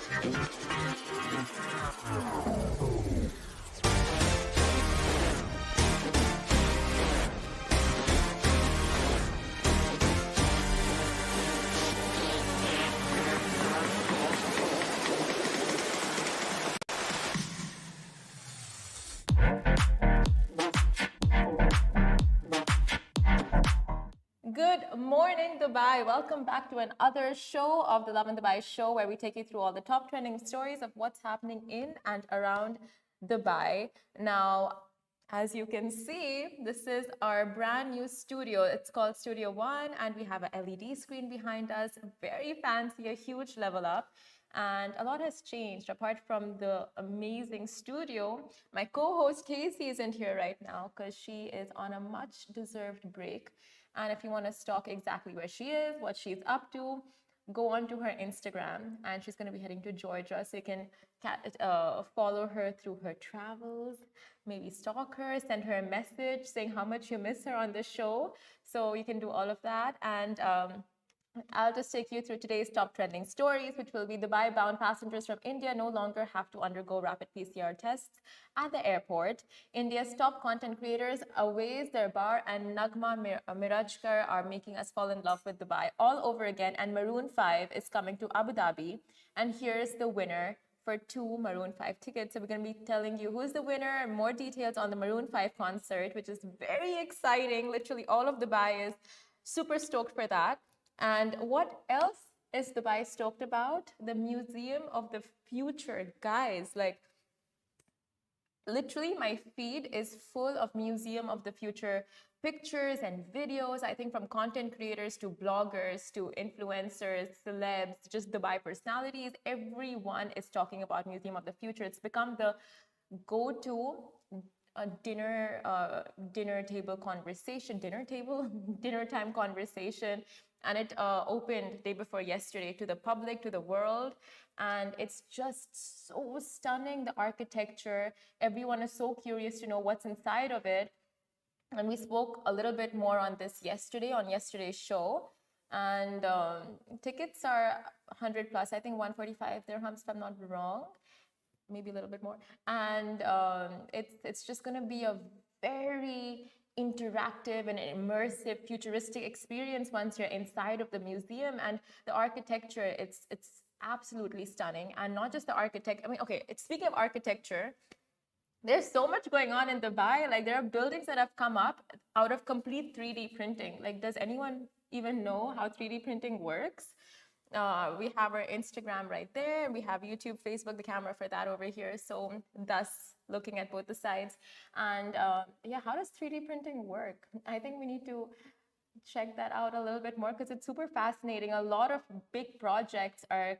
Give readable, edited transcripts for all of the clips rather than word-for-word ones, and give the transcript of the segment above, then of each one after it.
Good morning, Dubai. Welcome back to another show of the Love in Dubai show, where we take you through all the top trending stories of what's happening in and around Dubai. Now, as you can see, this is our brand new studio. It's called Studio One, and we have an LED screen behind us. Very fancy, a huge level up. And a lot has changed. Apart from the amazing studio, my co-host Casey isn't here right now because she is on a much deserved break. And if you want to stalk exactly where she is, what she's up to, go on to her Instagram. And she's going to be heading to Georgia. So you can follow her through her travels, maybe stalk her, send her a message saying how much you miss her on the show. So you can do all of that. And I'll just take you through today's top trending stories, which will be Dubai-bound passengers from India no longer have to undergo rapid PCR tests at the airport. India's top content creators, Awais Darbar and Nagma Mirajkar, are making us fall in love with Dubai all over again, and Maroon 5 is coming to Abu Dhabi. And here's the winner for 2 Maroon 5 tickets. So we're going to be telling you who's the winner and more details on the Maroon 5 concert, which is very exciting. Literally all of Dubai is super stoked for that. And what else is Dubai stoked about? The Museum of the Future, guys. Like, literally, my feed is full of Museum of the Future pictures and videos. I think from content creators to bloggers to influencers, celebs, just Dubai personalities. Everyone is talking about Museum of the Future. It's become the go-to dinner table conversation, dinner time conversation. And it opened day before yesterday to the public, to the world. And it's just so stunning, the architecture. Everyone is so curious to know what's inside of it. And we spoke a little bit more on this yesterday, on yesterday's show. And tickets are 100 plus, I think 145 dirhams, if I'm not wrong. Maybe a little bit more. And it's just going to be a very interactive and immersive futuristic experience once you're inside of the museum. And the architecture, it's absolutely stunning. And not just the architect, I mean, okay, speaking of architecture, there's so much going on in Dubai. Like, there are buildings that have come up out of complete 3D printing. Like, does anyone even know how 3D printing works? We have our Instagram right there. We have YouTube, Facebook, the camera for that over here. So thus looking at both the sides. And yeah, how does 3D printing work? I think we need to check that out a little bit more because it's super fascinating. A lot of big projects that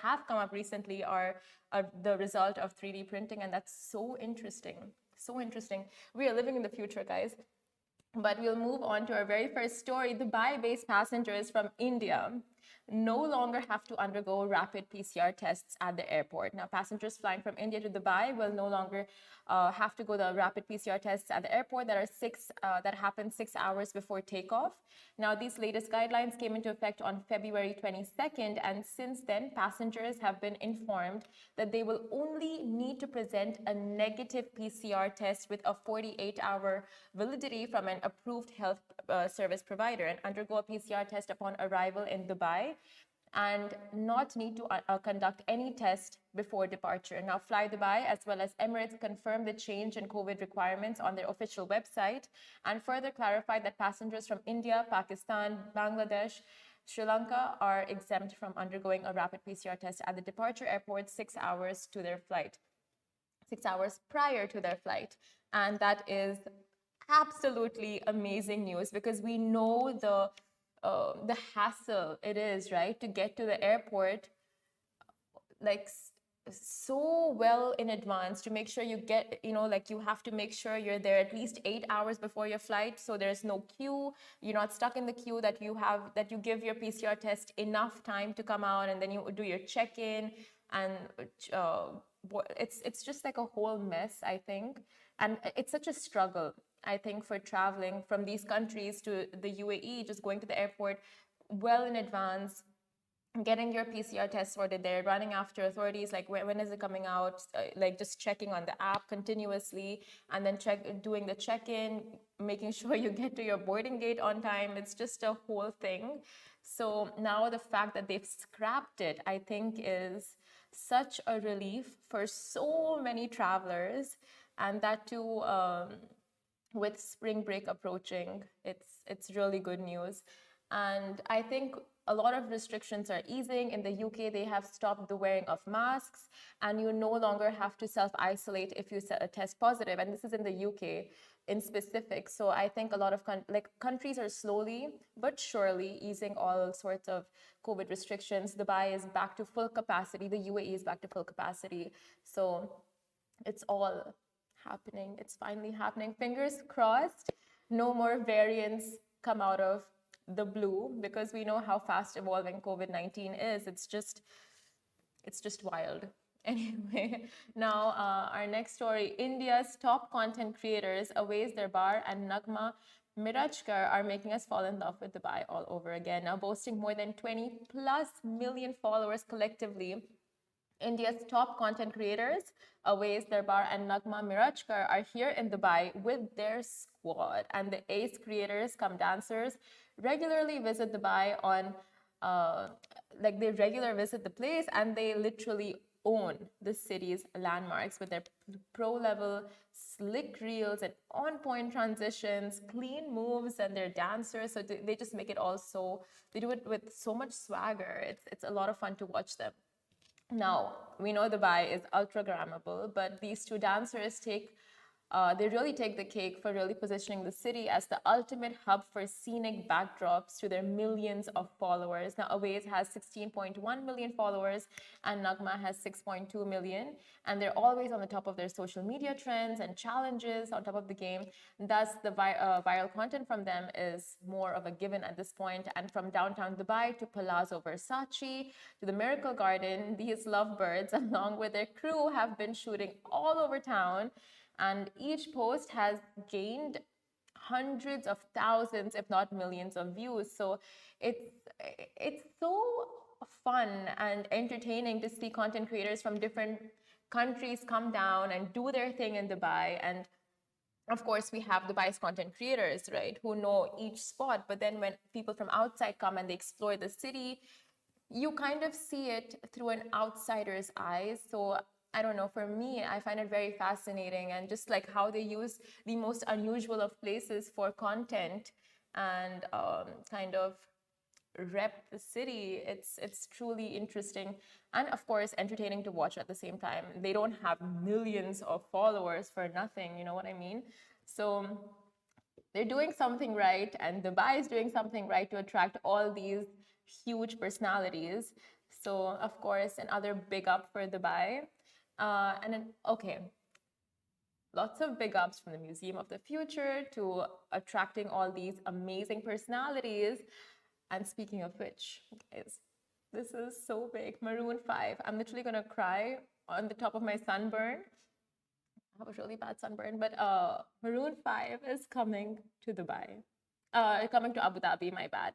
have come up recently are the result of 3D printing, and that's so interesting. So interesting. We are living in the future, guys. But we'll move on to our very first story. Dubai-based passengers from India no longer have to undergo rapid PCR tests at the airport. Now, passengers flying from India to Dubai will no longer have to go the rapid PCR tests at the airport that happen 6 hours before takeoff. Now, these latest guidelines came into effect on February 22nd, and since then, passengers have been informed that they will only need to present a negative PCR test with a 48-hour validity from an approved health service provider and undergo a PCR test upon arrival in Dubai, and not need to conduct any test before departure. Now, Fly Dubai as well as Emirates confirmed the change in COVID requirements on their official website and further clarified that passengers from India, Pakistan, Bangladesh, Sri Lanka are exempt from undergoing a rapid PCR test at the departure airport 6 hours to their flight, 6 hours prior to their flight. And that is absolutely amazing news, because we know the hassle it is, right, to get to the airport like so well in advance, to make sure you get, like, you have to make sure you're there at least 8 hours before your flight, so there's no queue, you're not stuck in the queue, that you give your PCR test enough time to come out, and then you do your check-in, and it's just like a whole mess, I think. And it's such a struggle, I think, for traveling from these countries to the UAE, just going to the airport well in advance, getting your PCR test sorted there, running after authorities, like when is it coming out, like just checking on the app continuously, and then doing the check-in, making sure you get to your boarding gate on time. It's just a whole thing. So now the fact that they've scrapped it, I think, is such a relief for so many travelers, and that too, with spring break approaching, it's really good news. And I think a lot of restrictions are easing. In the UK, they have stopped the wearing of masks, and you no longer have to self-isolate if you test positive. And this is in the UK in specific. So I think a lot of countries are slowly but surely easing all sorts of COVID restrictions. Dubai is back to full capacity. The UAE is back to full capacity. So it's all happening. It's finally happening. Fingers crossed, no more variants come out of the blue, because we know how fast evolving COVID-19 is. It's just wild. Anyway, now our next story. India's top content creators Awais Darbar and Nagma Mirajkar are making us fall in love with Dubai all over again. Now boasting more than 20 plus million followers collectively, India's top content creators, Awais Darbar and Nagma Mirajkar, are here in Dubai with their squad. And the ace creators come dancers regularly visit Dubai on, they regularly visit the place, and they literally own the city's landmarks with their pro-level slick reels and on-point transitions, clean moves, and their dancers. So they just make it all so, they do it with so much swagger. It's a lot of fun to watch them. Now, we know Dubai is ultra-grammable, but these two dancers they really take the cake for really positioning the city as the ultimate hub for scenic backdrops to their millions of followers. Now, Awais has 16.1 million followers and Nagma has 6.2 million. And they're always on the top of their social media trends and challenges, on top of the game. Thus, the viral content from them is more of a given at this point. And from downtown Dubai to Palazzo Versace to the Miracle Garden, these lovebirds, along with their crew, have been shooting all over town. And each post has gained hundreds of thousands, if not millions of views. So it's so fun and entertaining to see content creators from different countries come down and do their thing in Dubai. And of course, we have Dubai's content creators, right, who know each spot. But then when people from outside come and they explore the city, you kind of see it through an outsider's eyes. So I don't know, for me, I find it very fascinating, and just like how they use the most unusual of places for content and kind of rep the city. It's truly interesting and, of course, entertaining to watch at the same time. They don't have millions of followers for nothing, you know what I mean? So they're doing something right, and Dubai is doing something right to attract all these huge personalities. So, of course, another big up for Dubai. And then, okay, lots of big ups from the Museum of the Future to attracting all these amazing personalities. And speaking of which, guys, this is so big. Maroon 5. I'm literally gonna cry on the top of my sunburn. I have a really bad sunburn, but Maroon 5 is coming to Dubai. Coming to Abu Dhabi, my bad.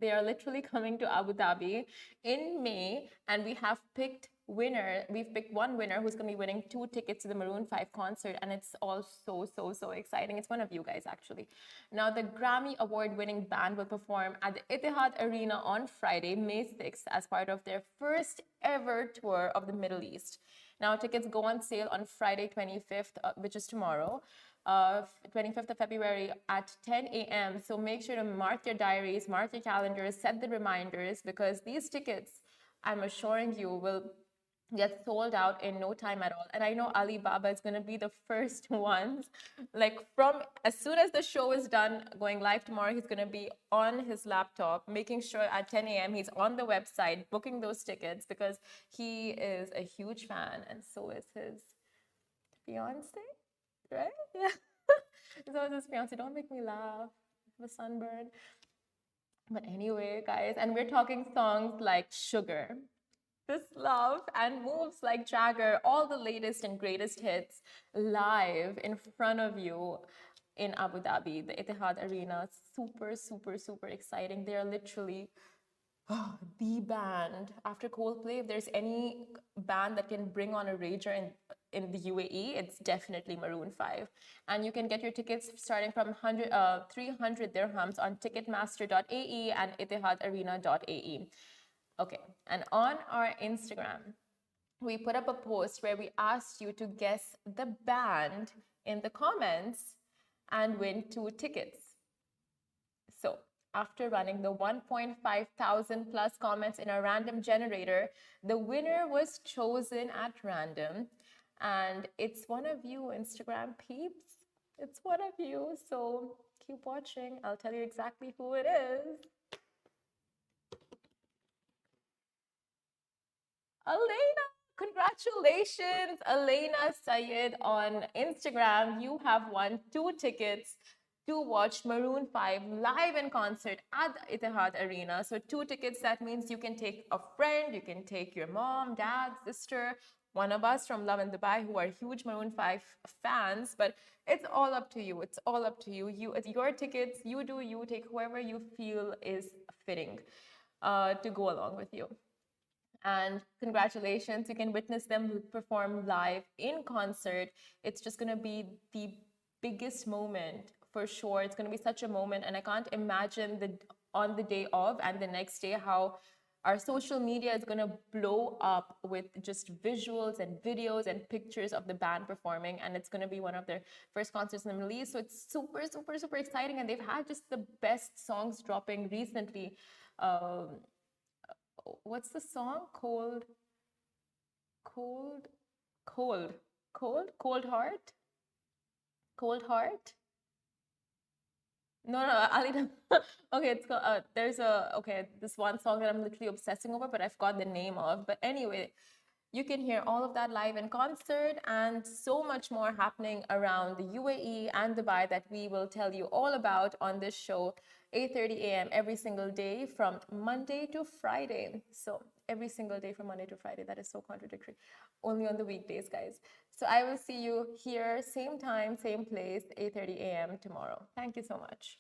They are literally coming to Abu Dhabi in May, and we have picked we've picked one winner who's going to be winning 2 tickets to the Maroon 5 concert, and it's all so exciting. It's one of you guys, actually. Now, the Grammy award-winning band will perform at the Etihad Arena on Friday, May 6th, as part of their first ever tour of the Middle East. Now, tickets go on sale on Friday 25th, which is tomorrow, 25th of February at 10 a.m. So make sure to mark your diaries, mark your calendars, set the reminders, because these tickets, I'm assuring you, will get sold out in no time at all. And I know Alibaba is going to be the first ones. Like, from as soon as the show is done, going live tomorrow, he's going to be on his laptop, making sure at 10 a.m. he's on the website booking those tickets, because he is a huge fan, and so is his fiance, right? Yeah. So is his fiance. Don't make me laugh. I have a sunburn. But anyway, guys, and we're talking songs like Sugar, This Love, and moves like Jagger, all the latest and greatest hits live in front of you in Abu Dhabi, the Etihad Arena. Super exciting. They are literally The band after Coldplay, if there's any band that can bring on a rager in the UAE, it's definitely Maroon 5. And you can get your tickets starting from 300 dirhams on ticketmaster.ae and itihadarena.ae. Okay, and on our Instagram, we put up a post where we asked you to guess the band in the comments and win 2 tickets. So after running the 1.5 thousand plus comments in a random generator, the winner was chosen at random. And it's one of you, Instagram peeps. It's one of you. So keep watching. I'll tell you exactly who it is. Elena, congratulations, Elena Sayed on Instagram. You have won 2 tickets to watch Maroon 5 live in concert at the Etihad Arena. So 2 tickets, that means you can take a friend, you can take your mom, dad, sister, one of us from Love in Dubai who are huge Maroon 5 fans, but it's all up to you. It's all up to you. It's your tickets. You do you. Take whoever you feel is fitting to go along with you. And congratulations, you can witness them perform live in concert. It's just going to be the biggest moment for sure. It's going to be such a moment, and I can't imagine on the day of and the next day how our social media is going to blow up with just visuals and videos and pictures of the band performing, and it's going to be one of their first concerts in the Middle East. So it's super, super, super exciting, and they've had just the best songs dropping recently. What's the song? Cold, cold, cold heart, cold heart. No, no, Ali. Okay, it's called. There's this one song that I'm literally obsessing over, but I forgot the name of. But anyway, you can hear all of that live in concert and so much more happening around the UAE and Dubai that we will tell you all about on this show, 8:30 a.m. every single day from Monday to Friday. So every single day from Monday to Friday. That is so contradictory. Only on the weekdays, guys. So I will see you here, same time, same place, 8:30 a.m. tomorrow. Thank you so much.